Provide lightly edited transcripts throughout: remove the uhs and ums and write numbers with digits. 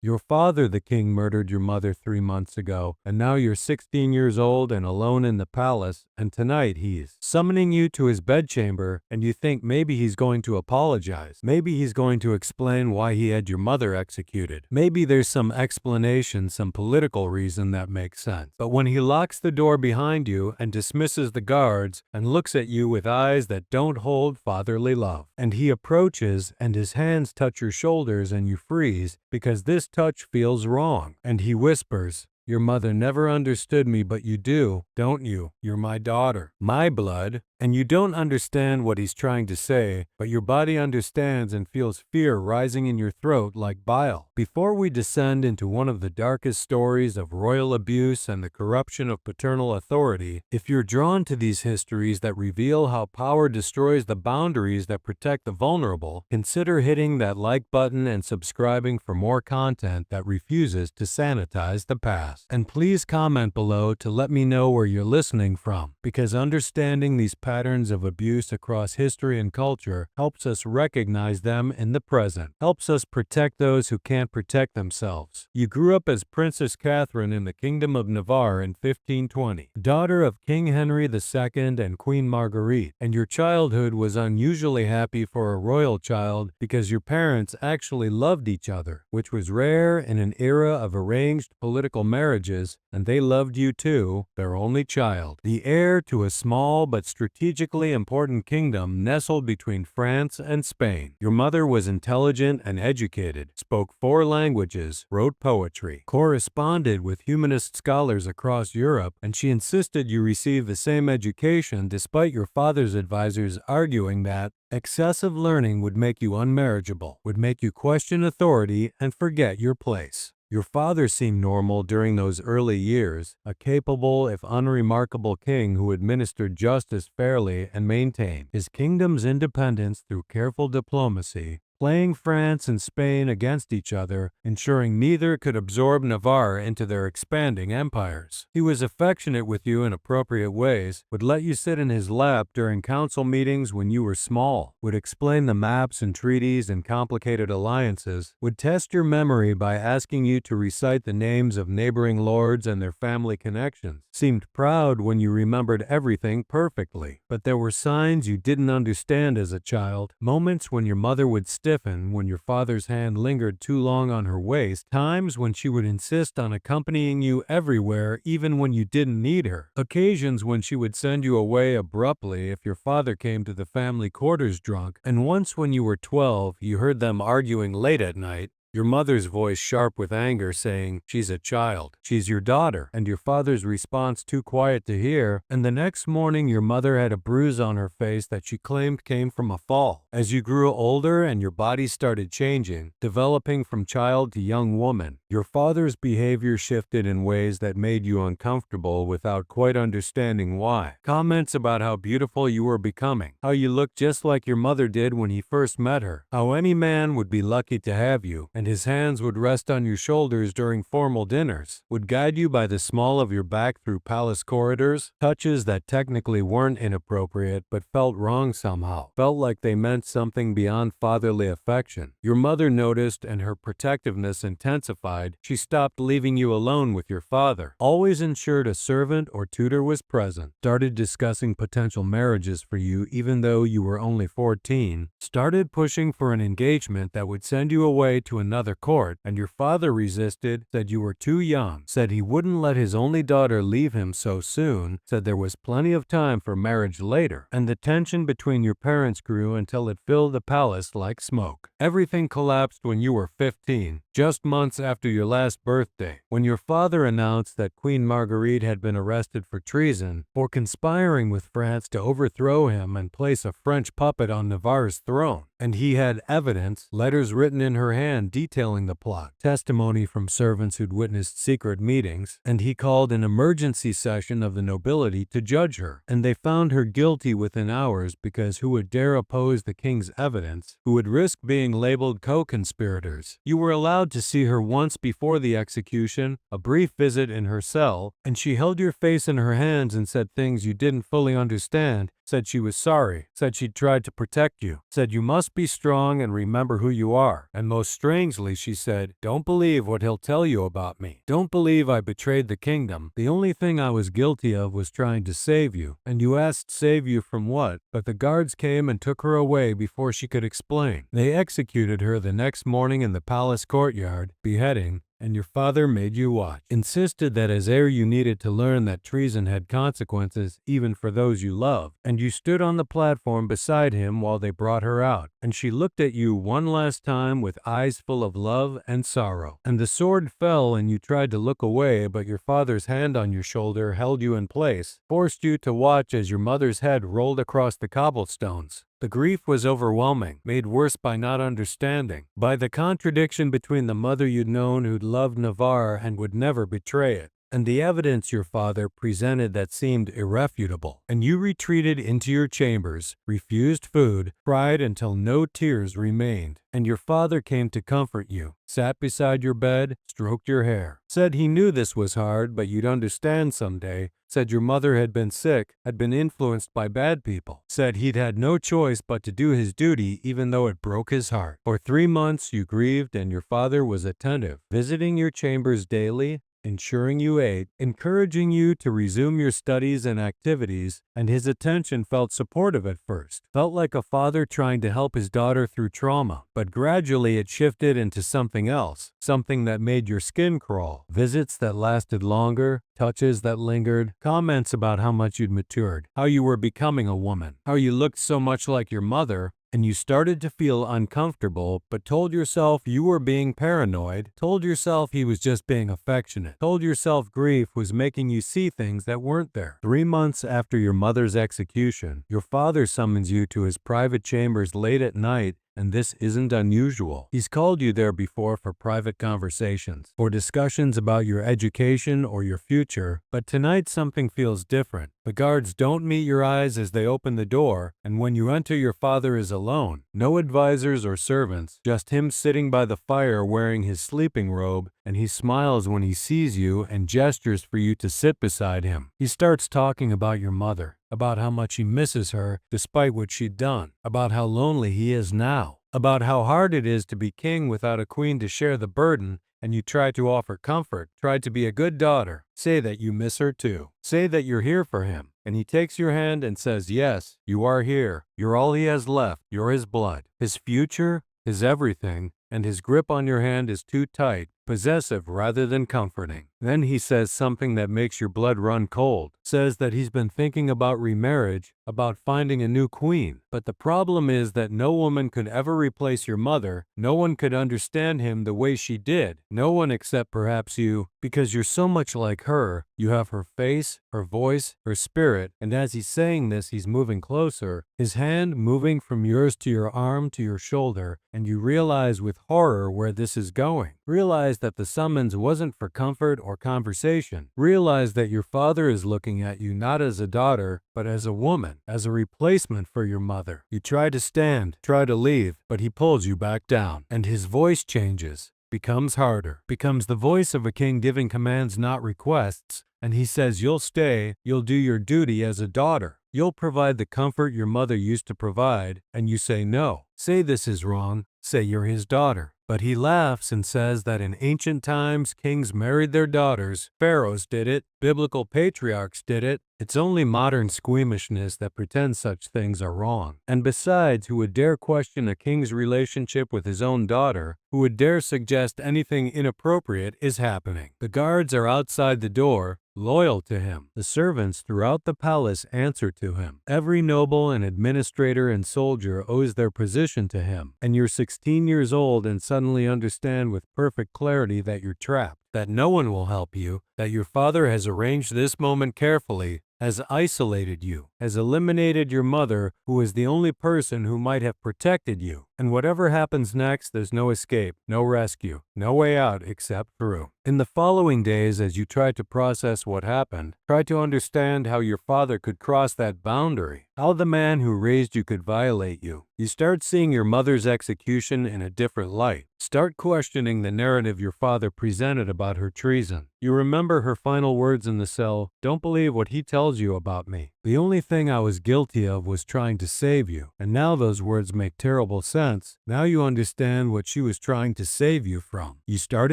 Your father, the king, murdered your mother 3 months ago, and now you're 16 years old and alone in the palace, and tonight he's summoning you to his bedchamber, and you think maybe he's going to apologize. Maybe he's going to explain why he had your mother executed. Maybe there's some explanation, some political reason that makes sense. But when he locks the door behind you and dismisses the guards and looks at you with eyes that don't hold fatherly love, and he approaches and his hands touch your shoulders and you freeze because this touch feels wrong, and he whispers, "Your mother never understood me, but you do, don't you? You're my daughter, my blood." And you don't understand what he's trying to say, but your body understands and feels fear rising in your throat like bile. Before we descend into one of the darkest stories of royal abuse and the corruption of paternal authority, if you're drawn to these histories that reveal how power destroys the boundaries that protect the vulnerable, consider hitting that like button and subscribing for more content that refuses to sanitize the past. And please comment below to let me know where you're listening from, because understanding these patterns of abuse across history and culture helps us recognize them in the present, helps us protect those who can't protect themselves. You grew up as Princess Catherine in the Kingdom of Navarre in 1520, daughter of King Henri II and Queen Marguerite, and your childhood was unusually happy for a royal child because your parents actually loved each other, which was rare in an era of arranged political marriages, and they loved you too, their only child, the heir to a small but strategically important kingdom nestled between France and Spain. Your mother was intelligent and educated, spoke 4 languages, wrote poetry, corresponded with humanist scholars across Europe, and she insisted you receive the same education despite your father's advisors arguing that excessive learning would make you unmarriageable, would make you question authority and forget your place. Your father seemed normal during those early years, a capable if unremarkable king who administered justice fairly and maintained his kingdom's independence through careful diplomacy, playing France and Spain against each other, ensuring neither could absorb Navarre into their expanding empires. He was affectionate with you in appropriate ways, would let you sit in his lap during council meetings when you were small, would explain the maps and treaties and complicated alliances, would test your memory by asking you to recite the names of neighboring lords and their family connections, seemed proud when you remembered everything perfectly. But there were signs you didn't understand as a child, moments when your mother would stiffen when your father's hand lingered too long on her waist, times when she would insist on accompanying you everywhere even when you didn't need her, occasions when she would send you away abruptly if your father came to the family quarters drunk, and once when you were 12 you heard them arguing late at night, your mother's voice sharp with anger saying, "She's a child, she's your daughter," and your father's response too quiet to hear, and the next morning your mother had a bruise on her face that she claimed came from a fall. As you grew older and your body started changing, developing from child to young woman, your father's behavior shifted in ways that made you uncomfortable without quite understanding why. Comments about how beautiful you were becoming, how you looked just like your mother did when he first met her, how any man would be lucky to have you, and his hands would rest on your shoulders during formal dinners, would guide you by the small of your back through palace corridors, touches that technically weren't inappropriate but felt wrong somehow, felt like they meant something beyond fatherly affection. Your mother noticed and her protectiveness intensified. She stopped leaving you alone with your father, always ensured a servant or tutor was present, started discussing potential marriages for you even though you were only 14, started pushing for an engagement that would send you away to another court, and your father resisted, said you were too young, said he wouldn't let his only daughter leave him so soon, said there was plenty of time for marriage later, and the tension between your parents grew until it filled the palace like smoke. Everything collapsed when you were 15, just months after your last birthday, when your father announced that Queen Marguerite had been arrested for treason, for conspiring with France to overthrow him and place a French puppet on Navarre's throne. And he had evidence, letters written in her hand detailing the plot, testimony from servants who'd witnessed secret meetings, and he called an emergency session of the nobility to judge her. And they found her guilty within hours because who would dare oppose the king's evidence, who would risk being labeled co-conspirators? You were allowed to see her once before the execution, a brief visit in her cell, and she held your face in her hands and said things you didn't fully understand, said she was sorry, said she'd tried to protect you, said you must be strong and remember who you are. And most strangely, she said, don't believe what he'll tell you about me. Don't believe I betrayed the kingdom. The only thing I was guilty of was trying to save you. And you asked save you from what? But the guards came and took her away before she could explain. They executed her the next morning in the palace courtyard, beheading, and your father made you watch. Insisted that as heir you needed to learn that treason had consequences even for those you loved. And you stood on the platform beside him while they brought her out. And she looked at you one last time with eyes full of love and sorrow. And the sword fell and you tried to look away, but your father's hand on your shoulder held you in place, forced you to watch as your mother's head rolled across the cobblestones. The grief was overwhelming, made worse by not understanding, by the contradiction between the mother you'd known who'd loved Navarre and would never betray it, and the evidence your father presented that seemed irrefutable. And you retreated into your chambers, refused food, cried until no tears remained. And your father came to comfort you, sat beside your bed, stroked your hair, said he knew this was hard, but you'd understand someday, said your mother had been sick, had been influenced by bad people, said he'd had no choice but to do his duty even though it broke his heart. For 3 months you grieved and your father was attentive, visiting your chambers daily, ensuring you ate, encouraging you to resume your studies and activities, and his attention felt supportive at first, felt like a father trying to help his daughter through trauma. But gradually it shifted into something else, something that made your skin crawl. Visits that lasted longer, touches that lingered, comments about how much you'd matured, how you were becoming a woman, how you looked so much like your mother, and you started to feel uncomfortable, but told yourself you were being paranoid, told yourself he was just being affectionate, told yourself grief was making you see things that weren't there. 3 months after your mother's execution, your father summons you to his private chambers late at night. And this isn't unusual. He's called you there before for private conversations, for discussions about your education or your future, but tonight something feels different. The guards don't meet your eyes as they open the door, and when you enter your father is alone. No advisors or servants, just him sitting by the fire wearing his sleeping robe, and he smiles when he sees you and gestures for you to sit beside him. He starts talking about your mother, about how much he misses her despite what she'd done, about how lonely he is now, about how hard it is to be king without a queen to share the burden, and you try to offer comfort, try to be a good daughter, say that you miss her too, say that you're here for him, and he takes your hand and says, yes, you are here, you're all he has left, you're his blood, his future, his everything, and his grip on your hand is too tight, possessive rather than comforting. Then he says something that makes your blood run cold, says that he's been thinking about remarriage, about finding a new queen. But the problem is that no woman could ever replace your mother, no one could understand him the way she did, no one except perhaps you, because you're so much like her. You have her face, her voice, her spirit, and as he's saying this, he's moving closer, his hand moving from yours to your arm to your shoulder, and you realize with horror where this is going. Realize that the summons wasn't for comfort or conversation. Realize that your father is looking at you not as a daughter, but as a woman, as a replacement for your mother. You try to stand, try to leave, but he pulls you back down, and his voice changes, becomes harder, becomes the voice of a king giving commands, not requests, and he says you'll stay, you'll do your duty as a daughter. You'll provide the comfort your mother used to provide, and you say no. Say this is wrong, say you're his daughter. But he laughs and says that in ancient times kings married their daughters, pharaohs did it, biblical patriarchs did it. It's only modern squeamishness that pretends such things are wrong. And besides, who would dare question a king's relationship with his own daughter? Who would dare suggest anything inappropriate is happening? The guards are outside the door, loyal to him. The servants throughout the palace answer to him. Every noble and administrator and soldier owes their position to him. And you're 16 years old and suddenly understand with perfect clarity that you're trapped, that no one will help you, that your father has arranged this moment carefully, has isolated you, has eliminated your mother, who is the only person who might have protected you. And whatever happens next, there's no escape, no rescue, no way out except through. In the following days, as you try to process what happened, try to understand how your father could cross that boundary, how the man who raised you could violate you. You start seeing your mother's execution in a different light. Start questioning the narrative your father presented about her treason. You remember her final words in the cell, "Don't believe what he tells you about me." The only thing I was guilty of was trying to save you. And now those words make terrible sense. Now you understand what she was trying to save you from. You start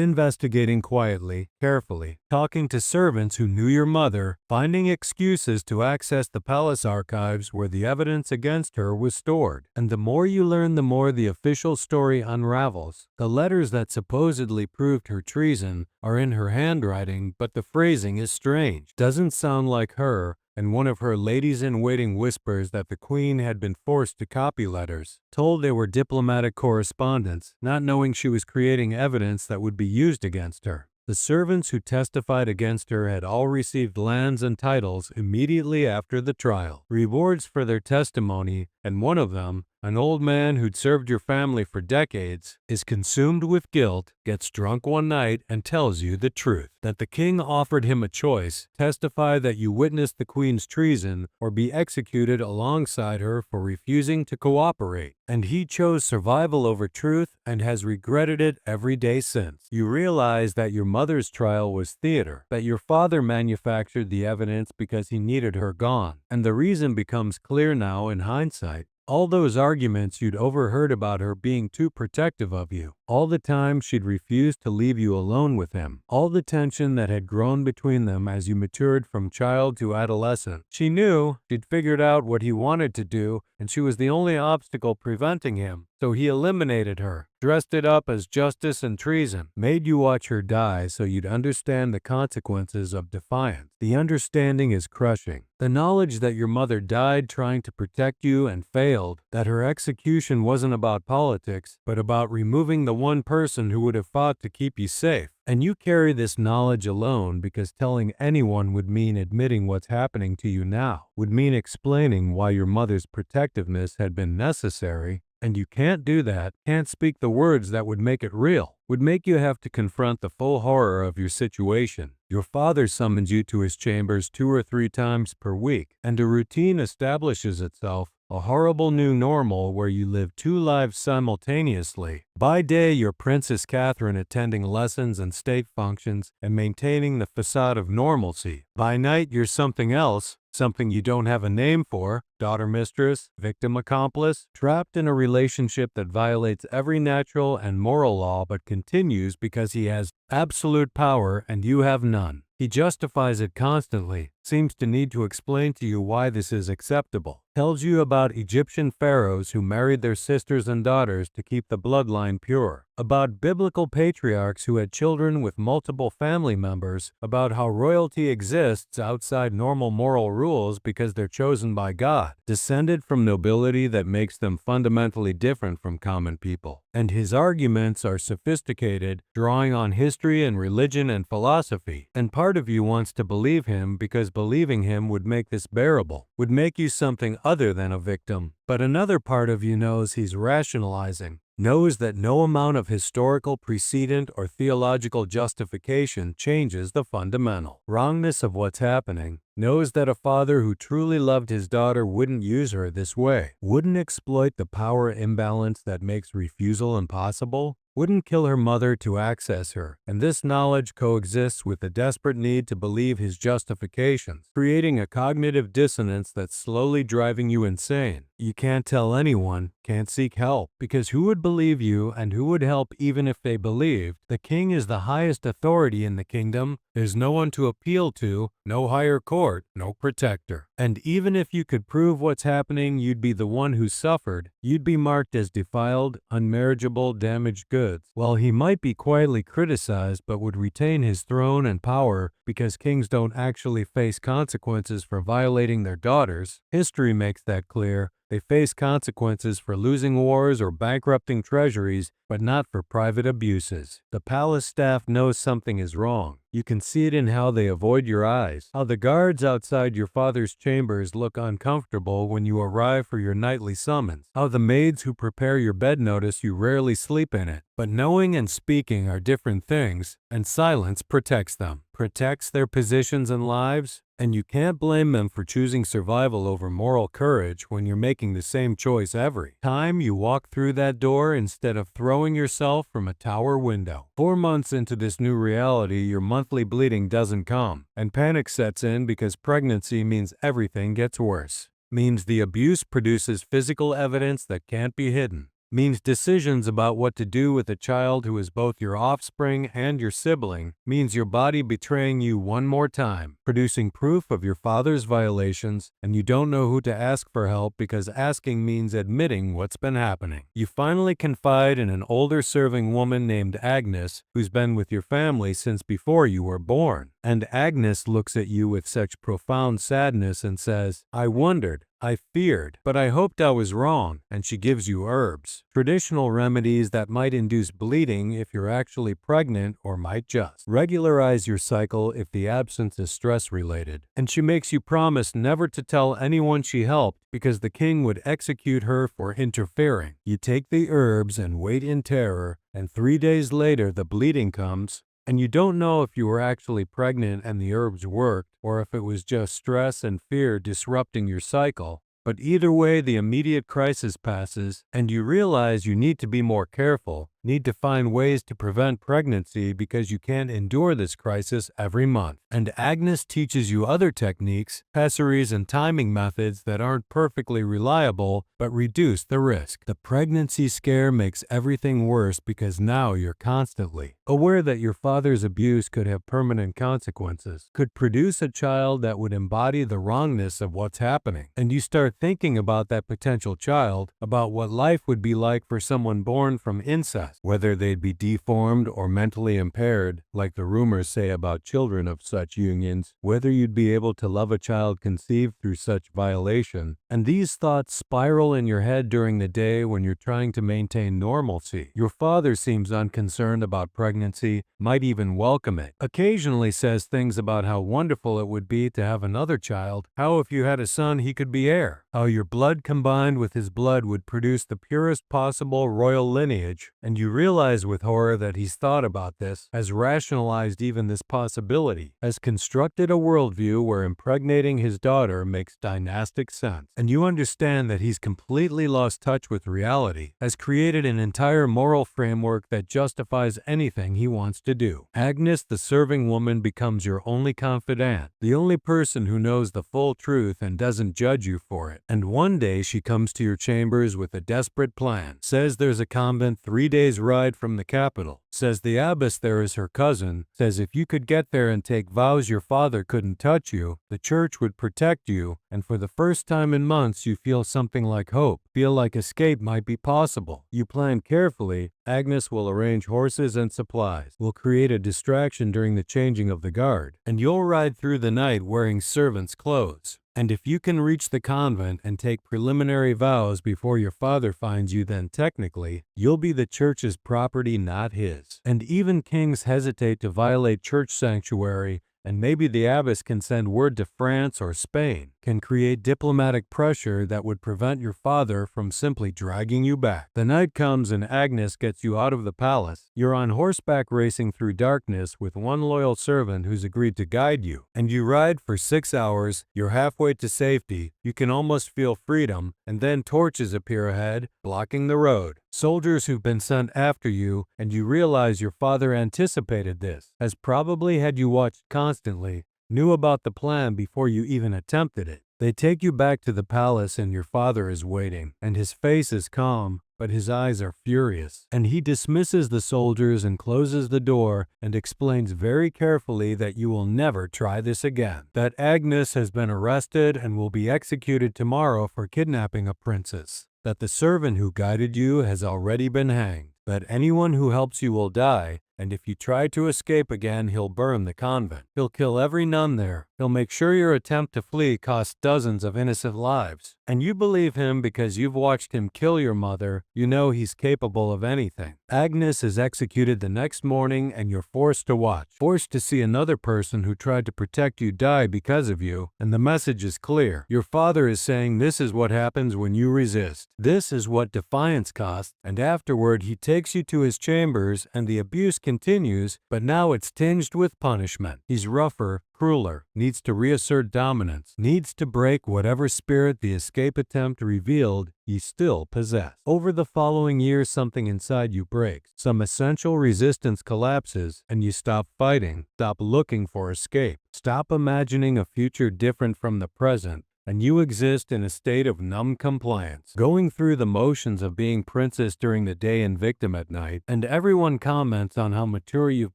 investigating quietly, carefully, talking to servants who knew your mother, finding excuses to access the palace archives where the evidence against her was stored. And the more you learn, the more the official story unravels. The letters that supposedly proved her treason are in her handwriting, but the phrasing is strange. Doesn't sound like her, and one of her ladies-in-waiting whispers that the queen had been forced to copy letters, told they were diplomatic correspondence, not knowing she was creating evidence that would be used against her. The servants who testified against her had all received lands and titles immediately after the trial, rewards for their testimony, and one of them, an old man who'd served your family for decades, is consumed with guilt, gets drunk one night, and tells you the truth. That the king offered him a choice: testify that you witnessed the queen's treason or be executed alongside her for refusing to cooperate. And he chose survival over truth and has regretted it every day since. You realize that your mother's trial was theater, that your father manufactured the evidence because he needed her gone. And the reason becomes clear now in hindsight. All those arguments you'd overheard about her being too protective of you, all the time she'd refused to leave you alone with him, all the tension that had grown between them as you matured from child to adolescent. She knew, she'd figured out what he wanted to do, and she was the only obstacle preventing him. So he eliminated her, dressed it up as justice and treason, made you watch her die so you'd understand the consequences of defiance. The understanding is crushing. The knowledge that your mother died trying to protect you and failed, that her execution wasn't about politics, but about removing the one person who would have fought to keep you safe. And you carry this knowledge alone because telling anyone would mean admitting what's happening to you now, would mean explaining why your mother's protectiveness had been necessary. And you can't do that, can't speak the words that would make it real, would make you have to confront the full horror of your situation. Your father summons you to his chambers 2 or 3 times per week, and a routine establishes itself, a horrible new normal where you live 2 lives simultaneously. By day, you're Princess Catherine attending lessons and state functions and maintaining the facade of normalcy. By night, you're something else, something you don't have a name for, daughter mistress, victim accomplice, trapped in a relationship that violates every natural and moral law but continues because he has absolute power and you have none. He justifies it constantly, seems to need to explain to you why this is acceptable, tells you about Egyptian pharaohs who married their sisters and daughters to keep the bloodline pure, about biblical patriarchs who had children with multiple family members, about how royalty exists outside normal moral rules because they're chosen by God, descended from nobility that makes them fundamentally different from common people. And his arguments are sophisticated, drawing on history and religion and philosophy. And part of you wants to believe him because believing him would make this bearable, would make you something other than a victim. But another part of you knows he's rationalizing, knows that no amount of historical precedent or theological justification changes the fundamental wrongness of what's happening, knows that a father who truly loved his daughter wouldn't use her this way, wouldn't exploit the power imbalance that makes refusal impossible, wouldn't kill her mother to access her, and this knowledge coexists with the desperate need to believe his justifications, creating a cognitive dissonance that's slowly driving you insane. You can't tell anyone, can't seek help, because who would believe you and who would help even if they believed? The king is the highest authority in the kingdom. There's no one to appeal to, no higher court, no protector. And even if you could prove what's happening, you'd be the one who suffered. You'd be marked as defiled, unmarriageable, damaged goods. While he might be quietly criticized but would retain his throne and power because kings don't actually face consequences for violating their daughters, history makes that clear. They face consequences for losing wars or bankrupting treasuries, but not for private abuses. The palace staff knows something is wrong. You can see it in how they avoid your eyes, how the guards outside your father's chambers look uncomfortable when you arrive for your nightly summons, how the maids who prepare your bed notice you rarely sleep in it. But knowing and speaking are different things, and silence protects them. protects their positions and lives, and you can't blame them for choosing survival over moral courage when you're making the same choice every time you walk through that door instead of throwing yourself from a tower window. 4 months into this new reality, your monthly bleeding doesn't come, and panic sets in because pregnancy means everything gets worse. Means the abuse produces physical evidence that can't be hidden. Means decisions about what to do with a child who is both your offspring and your sibling. Means your body betraying you one more time, producing proof of your father's violations, and you don't know who to ask for help because asking means admitting what's been happening. You finally confide in an older serving woman named Agnes, who's been with your family since before you were born. And Agnes looks at you with such profound sadness and says, "I wondered, I feared, but I hoped I was wrong," and she gives you herbs, traditional remedies that might induce bleeding if you're actually pregnant or might just regularize your cycle if the absence is stress-related. And she makes you promise never to tell anyone she helped because the king would execute her for interfering. You take the herbs and wait in terror, and 3 days later the bleeding comes, and you don't know if you were actually pregnant and the herbs worked, or if it was just stress and fear disrupting your cycle. But either way, the immediate crisis passes, and you realize you need to be more careful, need to find ways to prevent pregnancy because you can't endure this crisis every month. And Agnes teaches you other techniques, pessaries, and timing methods that aren't perfectly reliable but reduce the risk. The pregnancy scare makes everything worse because now you're constantly aware that your father's abuse could have permanent consequences, could produce a child that would embody the wrongness of what's happening. And you start thinking about that potential child, about what life would be like for someone born from incest, whether they'd be deformed or mentally impaired, like the rumors say about children of such unions, whether you'd be able to love a child conceived through such violation. And these thoughts spiral in your head during the day when you're trying to maintain normalcy. Your father seems unconcerned about pregnancy, might even welcome it. Occasionally says things about how wonderful it would be to have another child, how if you had a son he could be heir, how your blood combined with his blood would produce the purest possible royal lineage, and you realize with horror that he's thought about this, has rationalized even this possibility, has constructed a worldview where impregnating his daughter makes dynastic sense. And you understand that he's completely lost touch with reality, has created an entire moral framework that justifies anything he wants to do. Agnes, the serving woman, becomes your only confidant, the only person who knows the full truth and doesn't judge you for it. And one day she comes to your chambers with a desperate plan, says there's a convent 3 days ride from the capital, says the abbess there is her cousin, says if you could get there and take vows your father couldn't touch you, the church would protect you, and for the first time in months you feel something like hope, feel like escape might be possible. You plan carefully. Agnes will arrange horses and supplies, will create a distraction during the changing of the guard, and you'll ride through the night wearing servant's clothes. And if you can reach the convent and take preliminary vows before your father finds you, then technically, you'll be the church's property, not his. And even kings hesitate to violate church sanctuary, and maybe the abbess can send word to France or Spain, can create diplomatic pressure that would prevent your father from simply dragging you back. The night comes and Agnes gets you out of the palace. You're on horseback racing through darkness with one loyal servant who's agreed to guide you. And you ride for 6 hours, you're halfway to safety, you can almost feel freedom, and then torches appear ahead, blocking the road. Soldiers who've been sent after you, and you realize your father anticipated this, has probably had you watched constantly, knew about the plan before you even attempted it. They take you back to the palace and your father is waiting, and his face is calm, but his eyes are furious. And he dismisses the soldiers and closes the door and explains very carefully that you will never try this again, that Agnes has been arrested and will be executed tomorrow for kidnapping a princess, that the servant who guided you has already been hanged, that anyone who helps you will die, and if you try to escape again, he'll burn the convent. He'll kill every nun there. He'll make sure your attempt to flee costs dozens of innocent lives. And you believe him because you've watched him kill your mother. You know he's capable of anything. Agnes is executed the next morning and you're forced to watch, forced to see another person who tried to protect you die because of you. And the message is clear. Your father is saying this is what happens when you resist. This is what defiance costs. And afterward he takes you to his chambers and the abuse continues, but now it's tinged with punishment. He's rougher, crueler, needs to reassert dominance, needs to break whatever spirit the escape attempt revealed you still possess. Over the following years, something inside you breaks. Some essential resistance collapses, and you stop fighting, stop looking for escape, stop imagining a future different from the present, and you exist in a state of numb compliance, going through the motions of being princess during the day and victim at night, and everyone comments on how mature you've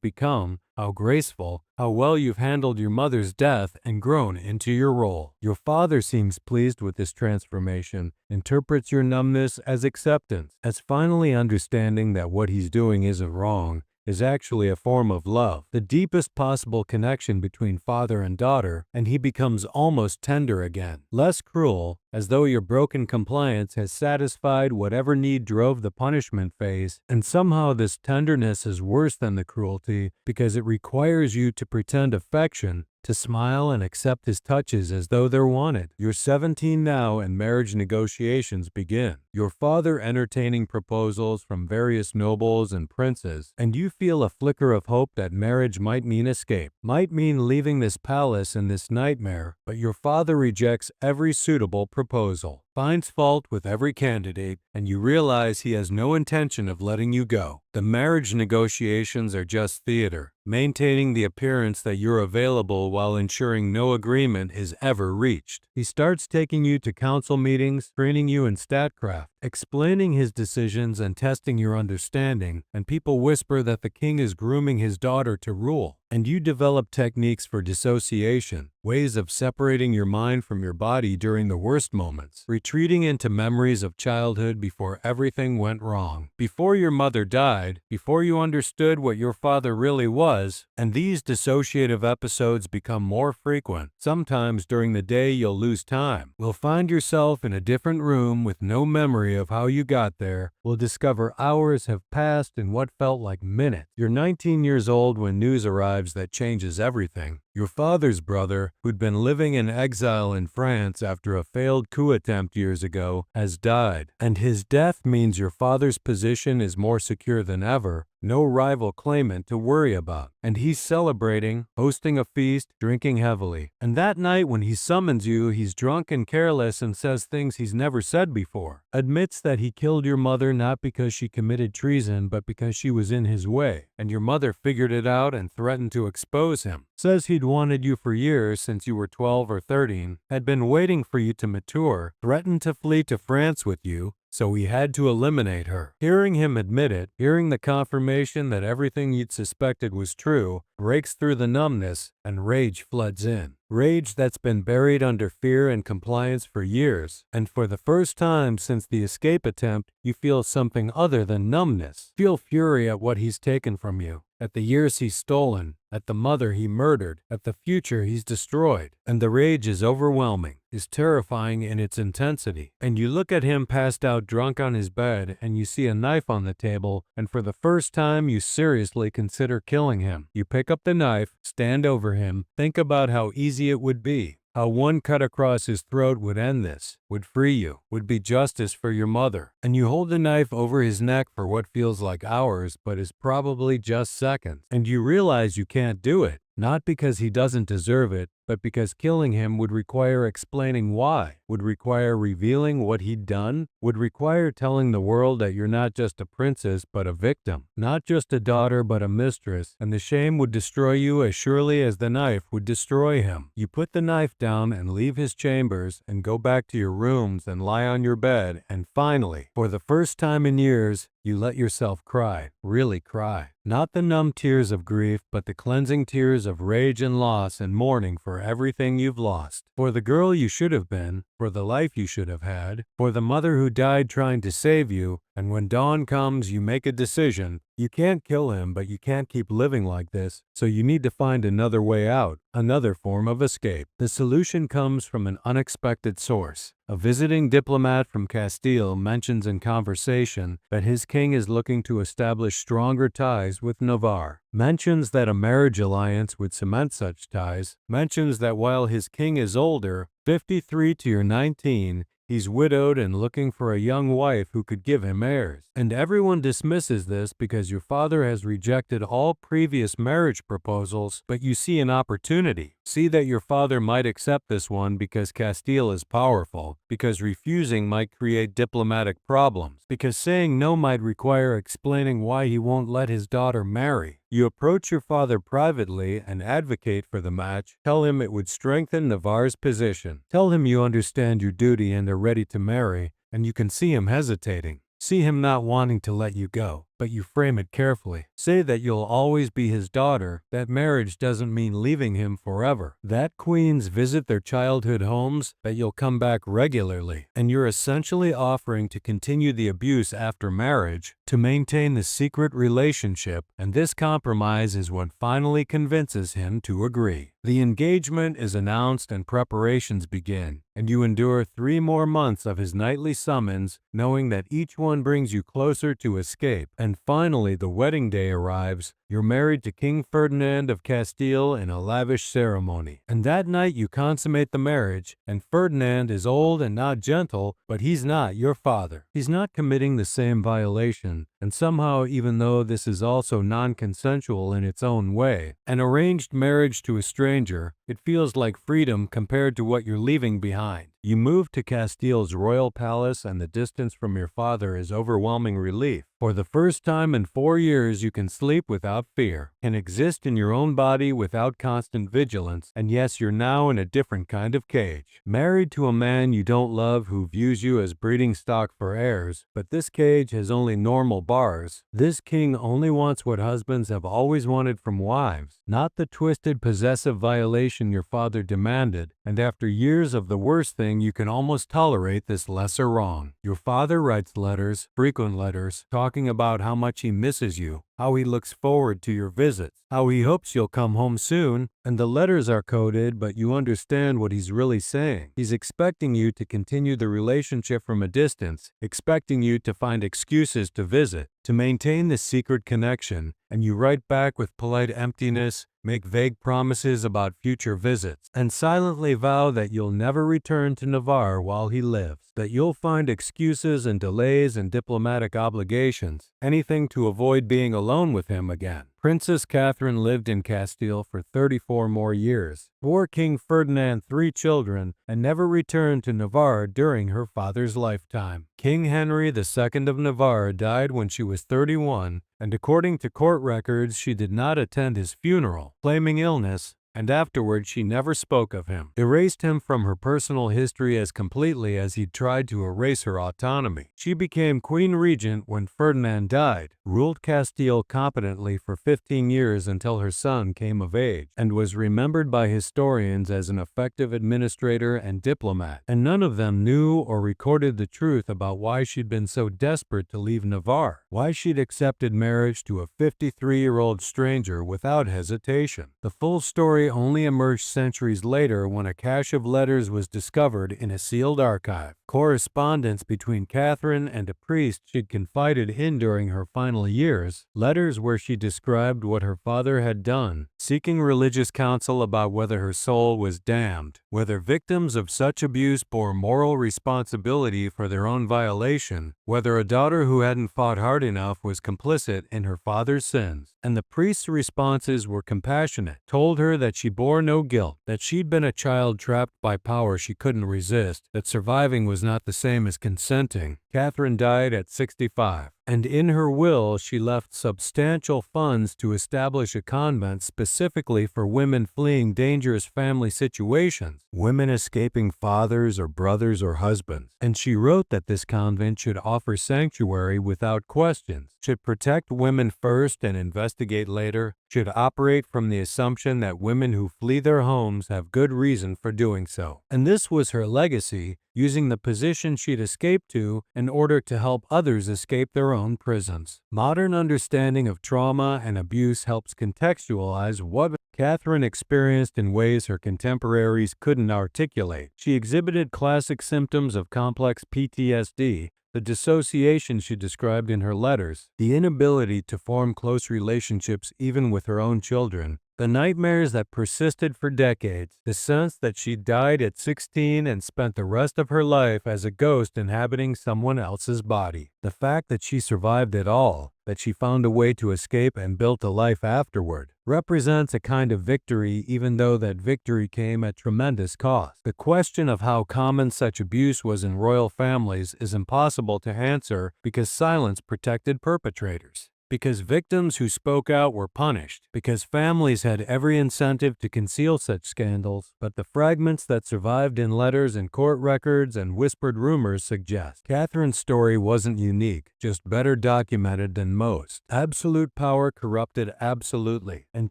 become, how graceful, how well you've handled your mother's death and grown into your role. Your father seems pleased with this transformation, interprets your numbness as acceptance, as finally understanding that what he's doing isn't wrong, is actually a form of love, the deepest possible connection between father and daughter, and he becomes almost tender again, less cruel, as though your broken compliance has satisfied whatever need drove the punishment phase, and somehow this tenderness is worse than the cruelty because it requires you to pretend affection, to smile and accept his touches as though they're wanted. You're 17 now and marriage negotiations begin. Your father entertaining proposals from various nobles and princes, and you feel a flicker of hope that marriage might mean escape, might mean leaving this palace and this nightmare, but your father rejects every suitable proposal, finds fault with every candidate, and you realize he has no intention of letting you go. The marriage negotiations are just theater, maintaining the appearance that you're available while ensuring no agreement is ever reached. He starts taking you to council meetings, training you in statcraft, explaining his decisions and testing your understanding, and people whisper that the king is grooming his daughter to rule. And you develop techniques for dissociation, ways of separating your mind from your body during the worst moments, retreating into memories of childhood before everything went wrong, before your mother died, before you understood what your father really was, and these dissociative episodes become more frequent. Sometimes during the day you'll lose time. Will find yourself in a different room with no memory of how you got there. Will discover hours have passed in what felt like minutes. You're 19 years old when news arrives that changes everything. Your father's brother, who'd been living in exile in France after a failed coup attempt years ago, has died, and his death means your father's position is more secure than ever, no rival claimant to worry about. And he's celebrating, hosting a feast, drinking heavily. And that night when he summons you, he's drunk and careless and says things he's never said before. Admits that he killed your mother not because she committed treason, but because she was in his way. And your mother figured it out and threatened to expose him. Says he'd wanted you for years since you were 12 or 13, had been waiting for you to mature, threatened to flee to France with you, so he had to eliminate her. Hearing him admit it, hearing the confirmation that everything you'd suspected was true, breaks through the numbness, and rage floods in. Rage that's been buried under fear and compliance for years, and for the first time since the escape attempt, you feel something other than numbness. Feel fury at what he's taken from you, at the years he's stolen, at the mother he murdered, at the future he's destroyed. And the rage is overwhelming, is terrifying in its intensity. And you look at him passed out drunk on his bed, and you see a knife on the table, and for the first time you seriously consider killing him. You pick up the knife, stand over him, think about how easy it would be. How one cut across his throat would end this, would free you, would be justice for your mother. And you hold the knife over his neck for what feels like hours, but is probably just seconds. And you realize you can't do it, not because he doesn't deserve it, but because killing him would require explaining why, would require revealing what he'd done, would require telling the world that you're not just a princess but a victim, not just a daughter but a mistress, and the shame would destroy you as surely as the knife would destroy him. You put the knife down and leave his chambers and go back to your rooms and lie on your bed, and finally, for the first time in years, you let yourself cry, really cry. Not the numb tears of grief, but the cleansing tears of rage and loss and mourning for everything you've lost. For the girl you should have been, for the life you should have had, for the mother who died trying to save you, and when dawn comes you make a decision. You can't kill him, but you can't keep living like this, so you need to find another way out, another form of escape. The solution comes from an unexpected source. A visiting diplomat from Castile mentions in conversation that his king is looking to establish stronger ties with Navarre, mentions that a marriage alliance would cement such ties, mentions that while his king is older, 53 to your 19, He's widowed and looking for a young wife who could give him heirs. And everyone dismisses this because your father has rejected all previous marriage proposals, but you see an opportunity. See that your father might accept this one because Castile is powerful, because refusing might create diplomatic problems, because saying no might require explaining why he won't let his daughter marry. You approach your father privately and advocate for the match. Tell him it would strengthen Navarre's position. Tell him you understand your duty and are ready to marry, and you can see him hesitating. See him not wanting to let you go, but you frame it carefully. Say that you'll always be his daughter, that marriage doesn't mean leaving him forever, that queens visit their childhood homes, that you'll come back regularly, and you're essentially offering to continue the abuse after marriage, to maintain the secret relationship, and this compromise is what finally convinces him to agree. The engagement is announced and preparations begin, and you endure 3 more months of his nightly summons, knowing that each one brings you closer to escape. And finally, the wedding day arrives. You're married to King Ferdinand of Castile in a lavish ceremony. And that night you consummate the marriage, and Ferdinand is old and not gentle, but he's not your father. He's not committing the same violation, and somehow, even though this is also non-consensual in its own way, an arranged marriage to a stranger, it feels like freedom compared to what you're leaving behind. You move to Castile's royal palace, and the distance from your father is overwhelming relief. For the first time in 4 years, you can sleep without fear, can exist in your own body without constant vigilance, and yes, you're now in a different kind of cage. Married to a man you don't love who views you as breeding stock for heirs, but this cage has only normal bars. This king only wants what husbands have always wanted from wives, not the twisted possessive violation your father demanded, and after years of the worst thing, you can almost tolerate this lesser wrong. Your father writes letters, frequent letters, talking about how much he misses you, how he looks forward to your visits, how he hopes you'll come home soon, and the letters are coded, but you understand what he's really saying. He's expecting you to continue the relationship from a distance, expecting you to find excuses to visit, to maintain this secret connection, and you write back with polite emptiness, make vague promises about future visits, and silently vow that you'll never return to Navarre while he lives, that you'll find excuses and delays and diplomatic obligations, anything to avoid being alone with him again. Princess Catherine lived in Castile for 34 more years, bore King Ferdinand 3 children, and never returned to Navarre during her father's lifetime. King Henri II of Navarre died when she was 31, and according to court records, she did not attend his funeral, claiming illness, and afterward she never spoke of him, erased him from her personal history as completely as he'd tried to erase her autonomy. She became Queen Regent when Ferdinand died, ruled Castile competently for 15 years until her son came of age, and was remembered by historians as an effective administrator and diplomat. And none of them knew or recorded the truth about why she'd been so desperate to leave Navarre, why she'd accepted marriage to a 53-year-old stranger without hesitation. The full story only emerged centuries later when a cache of letters was discovered in a sealed archive. Correspondence between Catherine and a priest she'd confided in during her final years, letters where she described what her father had done, seeking religious counsel about whether her soul was damned, whether victims of such abuse bore moral responsibility for their own violation, whether a daughter who hadn't fought hard enough was complicit in her father's sins. And the priest's responses were compassionate, told her that she bore no guilt, that she'd been a child trapped by power she couldn't resist, that surviving was not the same as consenting. Catherine died at 65, and in her will she left substantial funds to establish a convent specifically for women fleeing dangerous family situations, women escaping fathers or brothers or husbands. And she wrote that this convent should offer sanctuary without questions, should protect women first and investigate later, should operate from the assumption that women who flee their homes have good reason for doing so. And this was her legacy, using the position she'd escaped to in order to help others escape their own prisons. Modern understanding of trauma and abuse helps contextualize what Catherine experienced in ways her contemporaries couldn't articulate. She exhibited classic symptoms of complex PTSD, the dissociation she described in her letters, the inability to form close relationships even with her own children, The nightmares that persisted for decades, the sense that she died at 16 and spent the rest of her life as a ghost inhabiting someone else's body. The fact that she survived it all, that she found a way to escape and built a life afterward, represents a kind of victory, even though that victory came at tremendous cost. The question of how common such abuse was in royal families is impossible to answer because silence protected perpetrators, because victims who spoke out were punished, because families had every incentive to conceal such scandals, but the fragments that survived in letters and court records and whispered rumors suggest Catherine's story wasn't unique, just better documented than most. Absolute power corrupted absolutely, and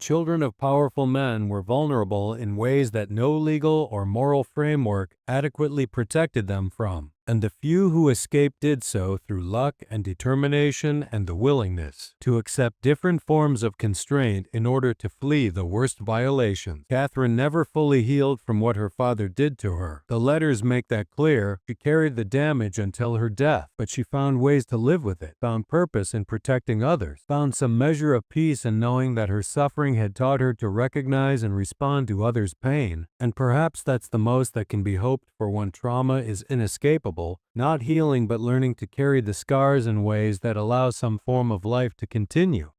children of powerful men were vulnerable in ways that no legal or moral framework adequately protected them from. And the few who escaped did so through luck and determination and the willingness to accept different forms of constraint in order to flee the worst violations. Catherine never fully healed from what her father did to her. The letters make that clear. She carried the damage until her death, but she found ways to live with it, found purpose in protecting others, found some measure of peace in knowing that her suffering had taught her to recognize and respond to others' pain. And perhaps that's the most that can be hoped for when trauma is inescapable. Not healing but learning to carry the scars in ways that allow some form of life to continue.